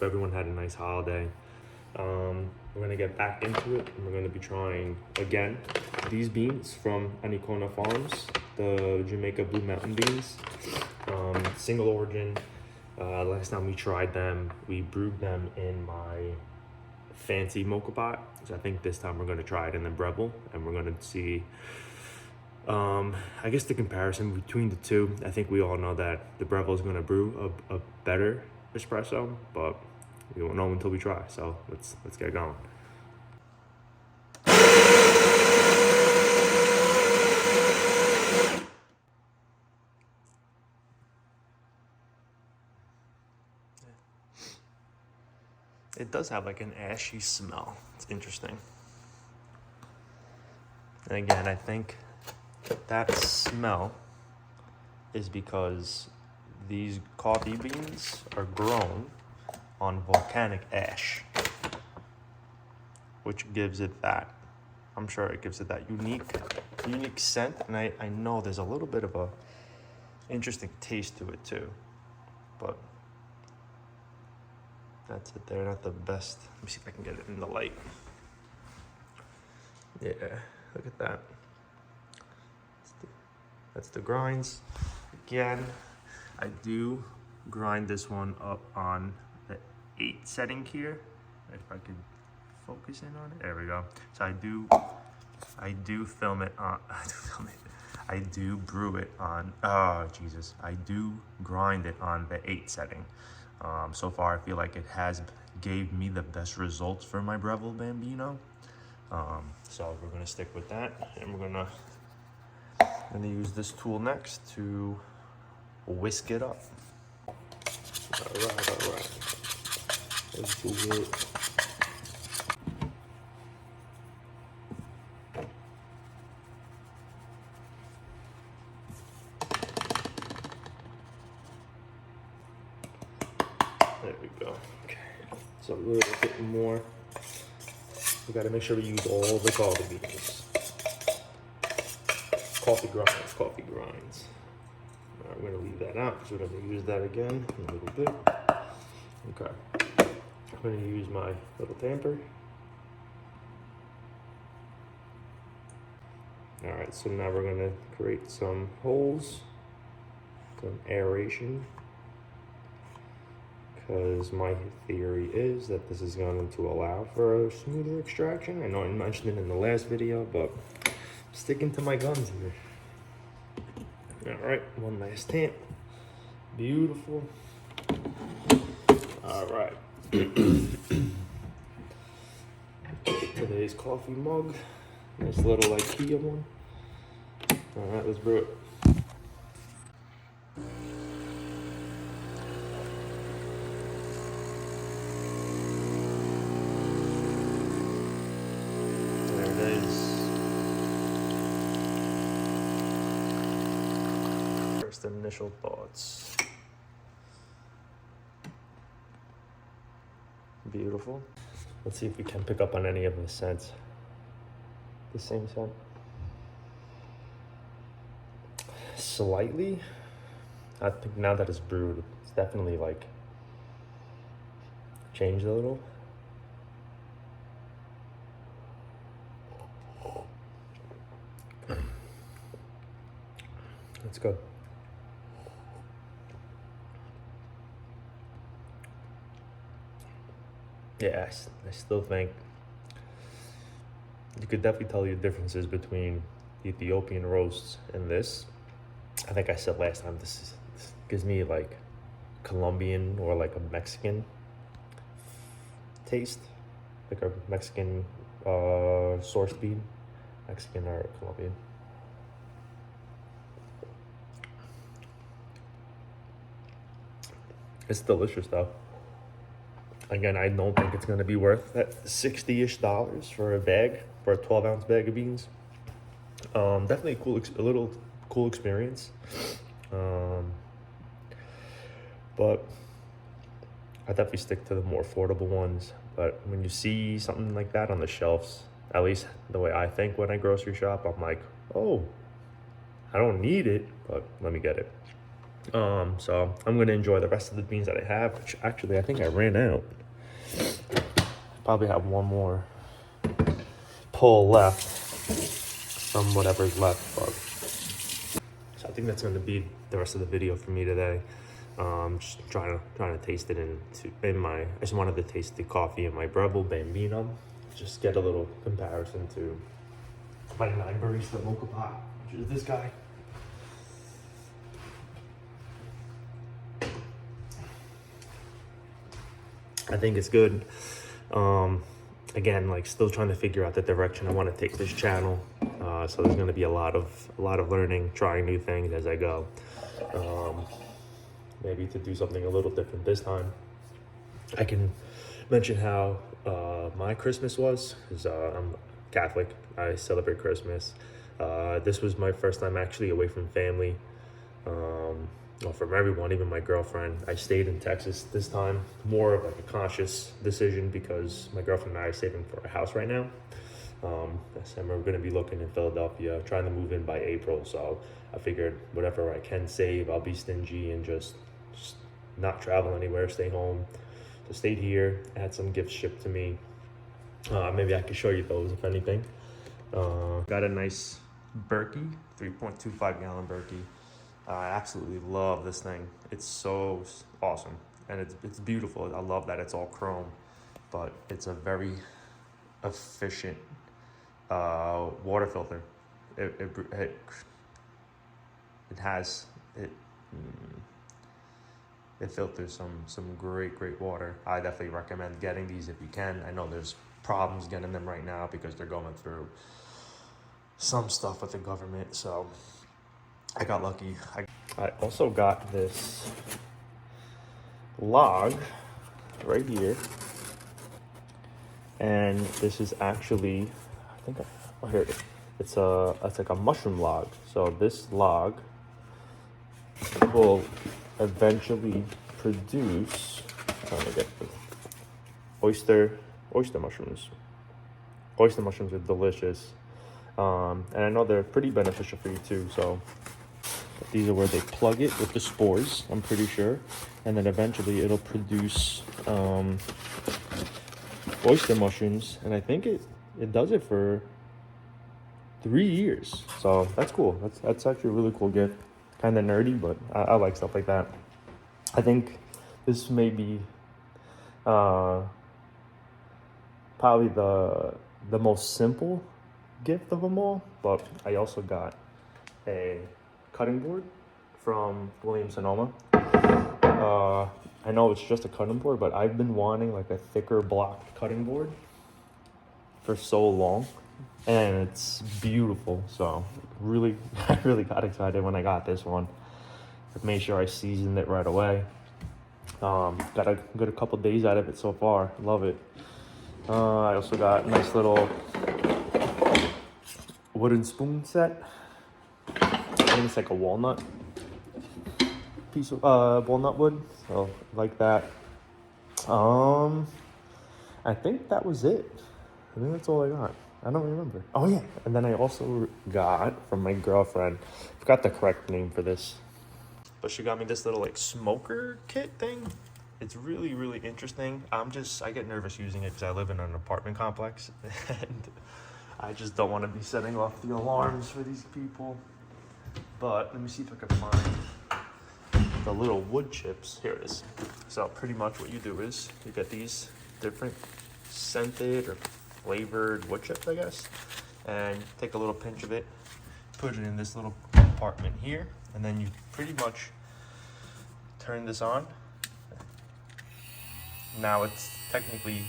everyone had a nice holiday. We're gonna get back into it, and we're gonna be trying again these beans from Anikona Farms, the Jamaica Blue Mountain beans, single origin. Last time we tried them, we brewed them in my fancy mocha pot. So I think this time we're gonna try it in the Breville, and we're gonna see. I guess the comparison between the two, I think we all know that the Breville is gonna brew a better espresso, but we won't know until we try. So let's get going. It does have like an ashy smell. It's interesting. And again, I think that smell is because these coffee beans are grown on volcanic ash, which gives it that, I'm sure it gives it that unique scent. And I know there's a little bit of a interesting taste to it too, but that's it. They're not the best. Let me see if I can get it in the light. Yeah, look at that. That's the grinds. Again, I do grind this one up on the 8 setting here. If I could focus in on it. There we go. So I do film it on, I do brew it on, oh Jesus. I do grind it on the 8 setting. So far, I feel like it has gave me the best results for my Breville Bambino. So we're gonna stick with that, and we're gonna use this tool next to whisk it up. All right. Let's do it. There we go. Okay. So a little bit more. We got to make sure we use all the coffee beans. Coffee grinds. All right, we're gonna leave that out because we're gonna use that again in a little bit. Okay. I'm gonna use my little tamper. All right, so now we're gonna create some holes, some aeration, because my theory is that this is going to allow for a smoother extraction. I know I mentioned it in the last video, but I'm sticking to my guns here. All right, one last tamp. Beautiful. All right. Today's coffee mug. Nice little IKEA one. All right, let's brew it. First initial thoughts. Beautiful. Let's see if we can pick up on any of the scents. The same scent. Slightly. I think now that it's brewed, it's definitely like changed a little. That's good. Yeah, I still think you could definitely tell the differences between the Ethiopian roasts and this. I think I said last time, this gives me like Colombian or like a Mexican taste, like a Mexican sourced bean, Mexican or Colombian. It's delicious though. Again, I don't think it's gonna be worth that $60-ish for a bag, for a 12-ounce bag of beans. Definitely a little cool experience. But I definitely stick to the more affordable ones. But when you see something like that on the shelves, at least the way I think when I grocery shop, I'm like, oh, I don't need it, but let me get it. So I'm gonna enjoy the rest of the beans that I have, which actually I think I ran out. Probably have one more pull left from whatever's left, but so I think that's gonna be the rest of the video for me today. Just trying to taste it I just wanted to taste the coffee in my Breville Bambino. Just get a little comparison to my 9 barista mocha pot, which is this guy. I think it's good. Again, like still trying to figure out the direction I want to take this channel. So there's going to be a lot of learning, trying new things as I go. Maybe to do something a little different this time. I can mention how my Christmas was, because I'm Catholic. I celebrate Christmas. This was my first time actually away from family. Well, from everyone, even my girlfriend. I stayed in Texas this time, more of like a conscious decision because my girlfriend and I are saving for a house right now. And we're gonna be looking in Philadelphia, trying to move in by April. So I figured whatever I can save, I'll be stingy and just not travel anywhere, stay home. So stayed here, had some gifts shipped to me. Maybe I could show you those if anything. Got a nice Berkey, 3.25 gallon Berkey. I absolutely love this thing. It's so awesome, and it's beautiful. I love that it's all chrome, but it's a very efficient water filter. It filters some great water. I definitely recommend getting these if you can. I know there's problems getting them right now because they're going through some stuff with the government, so I got lucky. I also got this log right here, and this is actually, here it is. It's like a mushroom log. So this log will eventually produce, trying to get the oyster mushrooms. Oyster mushrooms are delicious, and I know they're pretty beneficial for you too. So these are where they plug it with the spores, I'm pretty sure, and then eventually it'll produce oyster mushrooms, and I think it does it for 3 years. So that's cool. That's actually a really cool gift. Kind of nerdy, but I like stuff like that. I think this may be probably the most simple gift of them all, but I also got a cutting board from Williams-Sonoma. I know it's just a cutting board, but I've been wanting like a thicker block cutting board for so long, and it's beautiful. So really, I really got excited when I got this one. I made sure I seasoned it right away. Got a good couple days out of it so far. Love it. I also got a nice little wooden spoon set. I think it's like a walnut piece of walnut wood, so like that. I think that was it. I think that's all I got. I don't remember. Oh yeah, and then I also got from my girlfriend, forgot the correct name for this, but she got me this little like smoker kit thing. It's really interesting. I get nervous using it because I live in an apartment complex and I just don't want to be setting off the alarms for these people. But let me see if I can find the little wood chips. Here it is. So pretty much what you do is you get these different scented or flavored wood chips, I guess, and take a little pinch of it, put it in this little compartment here, and then you pretty much turn this on. Now it's technically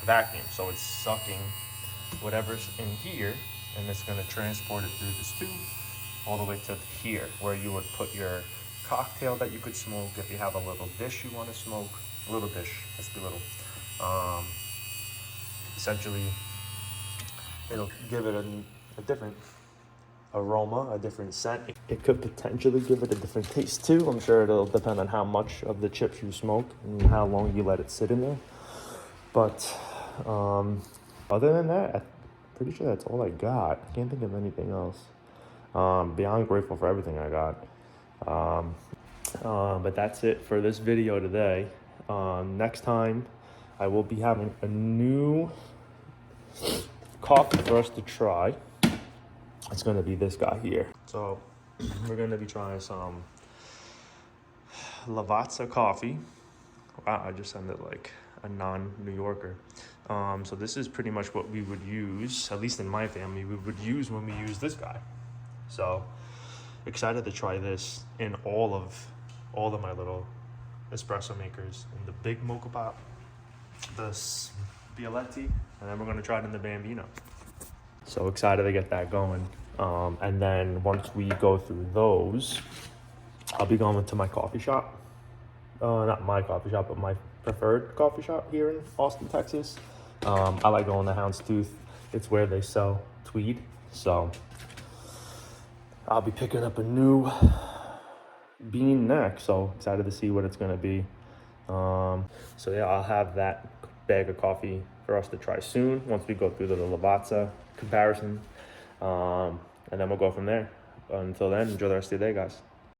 a vacuum, so it's sucking whatever's in here, and it's going to transport it through this tube all the way to here, where you would put your cocktail that you could smoke. If you have a little dish you want to smoke, a little dish, let's be little. Essentially, it'll give it a different aroma, a different scent. It could potentially give it a different taste too. I'm sure it'll depend on how much of the chips you smoke and how long you let it sit in there. But other than that, I'm pretty sure that's all I got. I can't think of anything else. Beyond grateful for everything I got. But that's it for this video today. Next time I will be having a new coffee for us to try. It's gonna be this guy here. So we're gonna be trying some Lavazza coffee. Wow, I just sounded like a non-New Yorker. So this is pretty much what we would use, at least in my family, we would use when we use this guy. So excited to try this in all of my little espresso makers, in the big mocha pot, the Bialetti, and then we're gonna try it in the Bambino. So excited to get that going. And then once we go through those, I'll be going to my coffee shop. Not my coffee shop, but my preferred coffee shop here in Austin, Texas. I like going to Houndstooth. It's where they sell tweed. So I'll be picking up a new bean neck. So excited to see what it's gonna be. So yeah, I'll have that bag of coffee for us to try soon once we go through the Lavazza comparison. And then we'll go from there. Until then, enjoy the rest of your day, guys.